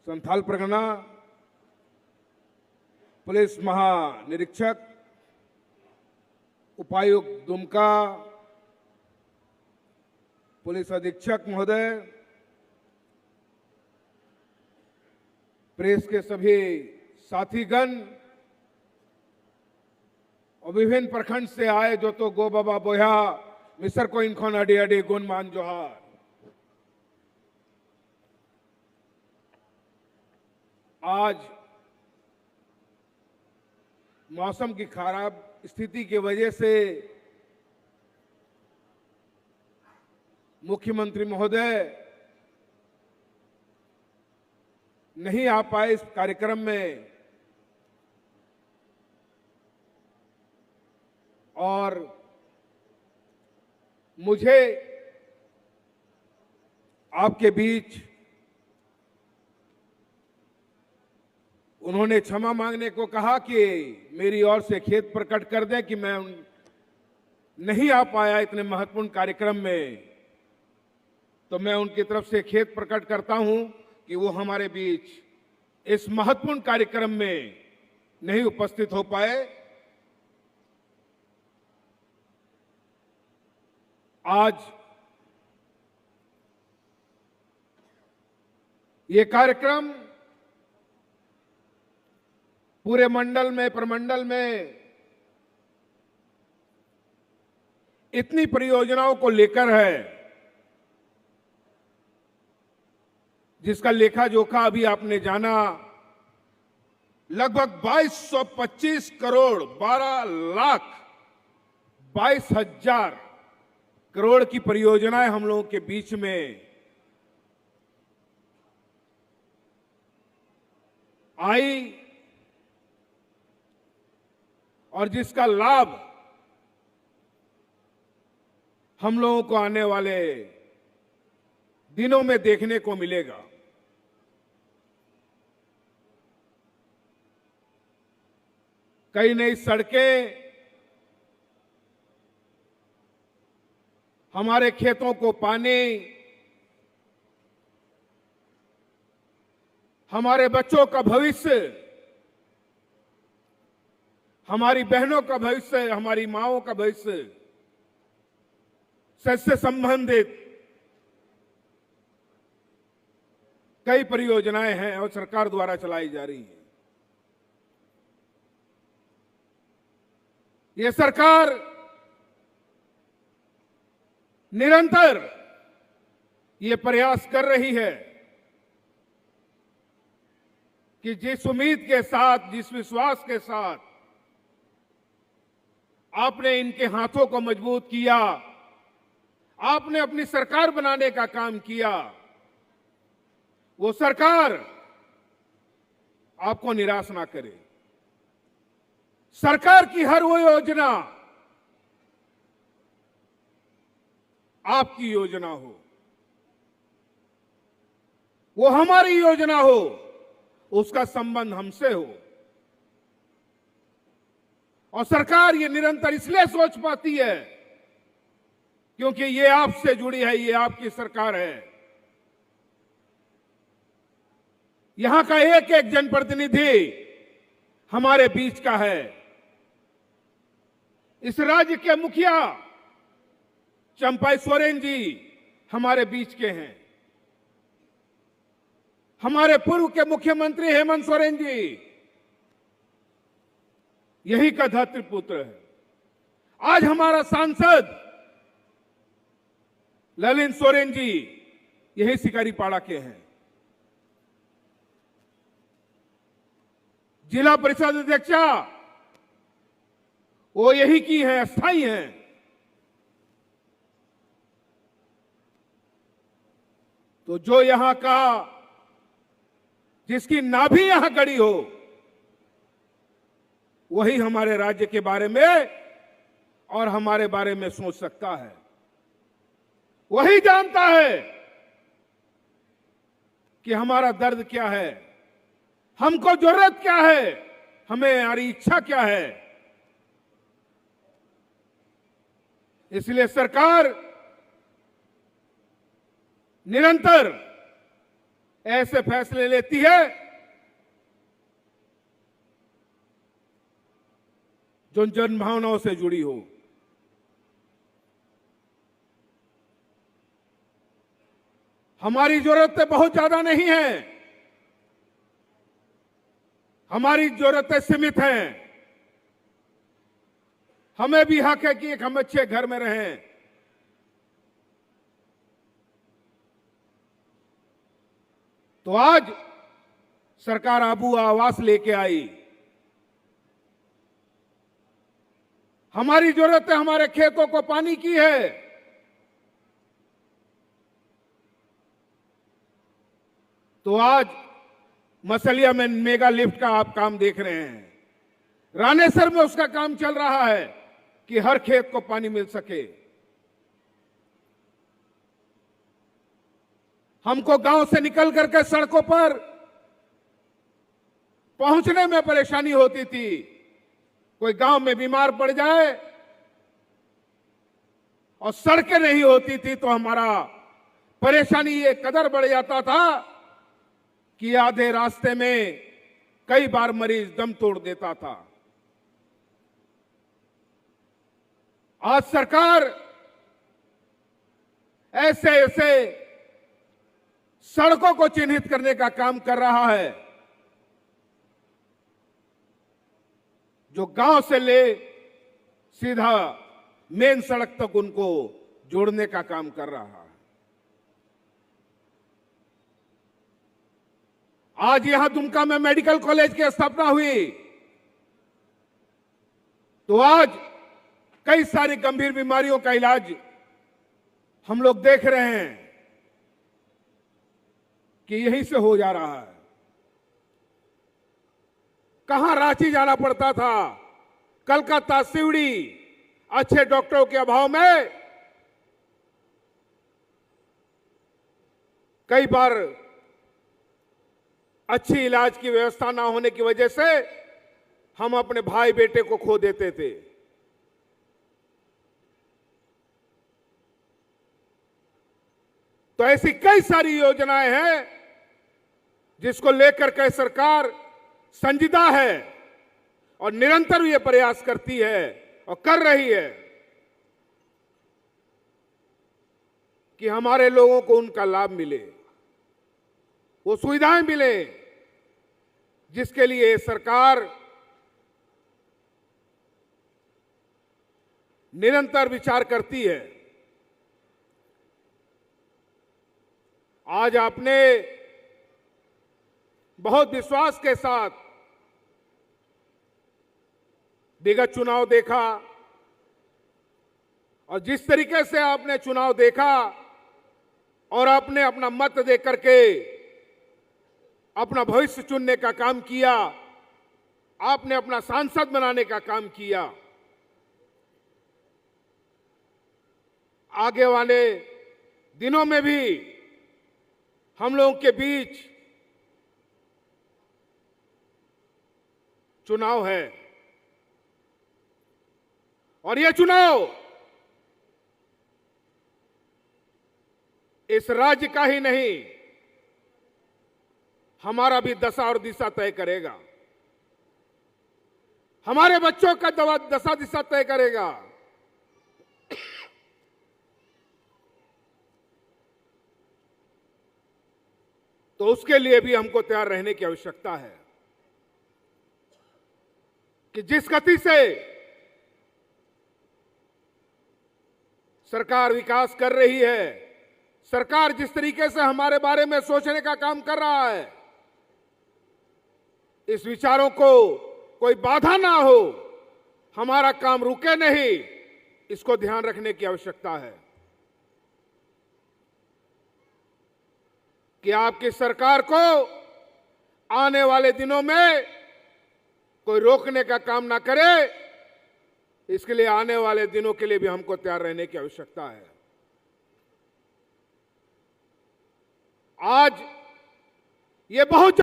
Santhal Pargana police महानिरीक्षक, उपायुक्त Dumka, police अधीक्षक महोदय, प्रेस के सभी साथीगण और विभिन्न प्रखंड से आए जो तो गो बाबा बोया मिसर को इनखोन अडी अडी गुण मान जोहार। आज मौसम की खराब स्थिति की वजह से मुख्यमंत्री महोदय नहीं आ पाए इस कार्यक्रम में, और मुझे आपके बीच उन्होंने क्षमा मांगने को कहा कि मेरी ओर से खेद प्रकट कर दें कि मैं नहीं आ पाया इतने महत्वपूर्ण कार्यक्रम में, तो मैं उनकी तरफ से खेद प्रकट करता हूं कि वो हमारे बीच इस महत्वपूर्ण कार्यक्रम में नहीं उपस्थित हो पाए। आज ये कार्यक्रम पूरे मंडल में, प्रमंडल में इतनी परियोजनाओं को लेकर है जिसका लेखा जोखा अभी आपने जाना। लगभग 2225 करोड़ 12,22,000 करोड़ की परियोजनाएं हम लोगों के बीच में आई और जिसका लाभ हम लोगों को आने वाले दिनों में देखने को मिलेगा। कई नई सड़कें हमारे खेतों को पानी, हमारे बच्चों का भविष्य, हमारी बहनों का भविष्य, हमारी माओं का भविष्य से संबंधित कई परियोजनाएं हैं और सरकार द्वारा चलाई जा रही हैं। ये सरकार निरंतर ये प्रयास कर रही है कि जिस उम्मीद के साथ, जिस विश्वास के साथ आपने इनके हाथों को मजबूत किया, आपने अपनी सरकार बनाने का काम किया, वो सरकार आपको निराश ना करे। सरकार की हर वो योजना आपकी योजना हो, वो हमारी योजना हो, उसका संबंध हमसे हो। और सरकार ये निरंतर इसलिए सोच पाती है क्योंकि ये आपसे जुड़ी है, ये आपकी सरकार है। यहां का एक एक जनप्रतिनिधि हमारे बीच का है। इस राज्य के मुखिया चंपाई सोरेन जी हमारे बीच के हैं। हमारे पूर्व के मुख्यमंत्री हेमंत सोरेन जी यही का धरतीपुत्र है। आज हमारा सांसद ललित सोरेन जी यही शिकारीपाड़ा के हैं। जिला परिषद अध्यक्षा वो यही की है, अस्थाई हैं। तो जो यहां का, जिसकी नाभि यहां गड़ी हो, वही हमारे राज्य के बारे में और हमारे बारे में सोच सकता है। वही जानता है कि हमारा दर्द क्या है, हमको जरूरत क्या है, हमें हमारी इच्छा क्या है। इसलिए सरकार निरंतर ऐसे फैसले लेती है जो जन भावनाओं से जुड़ी हो। हमारी जरूरतें बहुत ज्यादा नहीं है, हमारी जरूरतें सीमित हैं। हमें भी हक है कि एक हम अच्छे घर में रहें। तो आज सरकार आबू आवास लेके आई। हमारी जरूरत है हमारे खेतों को पानी की है। तो आज मसलिया में मेगा लिफ्ट का आप काम देख रहे हैं। रानेसर में उसका काम चल रहा है कि हर खेत को पानी मिल सके। हमको गांव से निकल करके सड़कों पर पहुंचने में परेशानी होती थी। कोई गांव में बीमार पड़ जाए और सड़कें नहीं होती थी तो हमारा परेशानी ये कदर बढ़ जाता था कि आधे रास्ते में कई बार मरीज दम तोड़ देता था। आज सरकार ऐसे ऐसे सड़कों को चिन्हित करने का काम कर रहा है जो गांव से ले सीधा मेन सड़क तक उनको जोड़ने का काम कर रहा है। आज यहां दुमका में मेडिकल कॉलेज की स्थापना हुई तो आज कई सारी गंभीर बीमारियों का इलाज हम लोग देख रहे हैं कि यहीं से हो जा रहा है। कहां रांची जाना पड़ता था, कलकत्ता, सिवड़ी, अच्छे डॉक्टरों के अभाव में कई बार अच्छी इलाज की व्यवस्था ना होने की वजह से हम अपने भाई बेटे को खो देते थे। तो ऐसी कई सारी योजनाएं हैं जिसको लेकर के सरकार संजीदा है और निरंतर ये प्रयास करती है और कर रही है कि हमारे लोगों को उनका लाभ मिले, वो सुविधाएं मिले जिसके लिए सरकार निरंतर विचार करती है। आज आपने बहुत विश्वास के साथ विगत चुनाव देखा और जिस तरीके से आपने चुनाव देखा और आपने अपना मत दे करके अपना भविष्य चुनने का काम किया, आपने अपना सांसद बनाने का काम किया। आगे वाले दिनों में भी हम लोगों के बीच चुनाव है और यह चुनाव इस राज्य का ही नहीं, हमारा भी दशा और दिशा तय करेगा, हमारे बच्चों का दशा दिशा तय करेगा। तो उसके लिए भी हमको तैयार रहने की आवश्यकता है कि जिस गति से सरकार विकास कर रही है, सरकार जिस तरीके से हमारे बारे में सोचने का काम कर रहा है, इस विचारों को कोई बाधा ना हो, हमारा काम रुके नहीं, इसको ध्यान रखने की आवश्यकता है कि आपकी सरकार को आने वाले दिनों में कोई रोकने का काम ना करे। इसके लिए आने वाले दिनों के लिए भी हमको तैयार रहने की आवश्यकता है। आज ये बहुत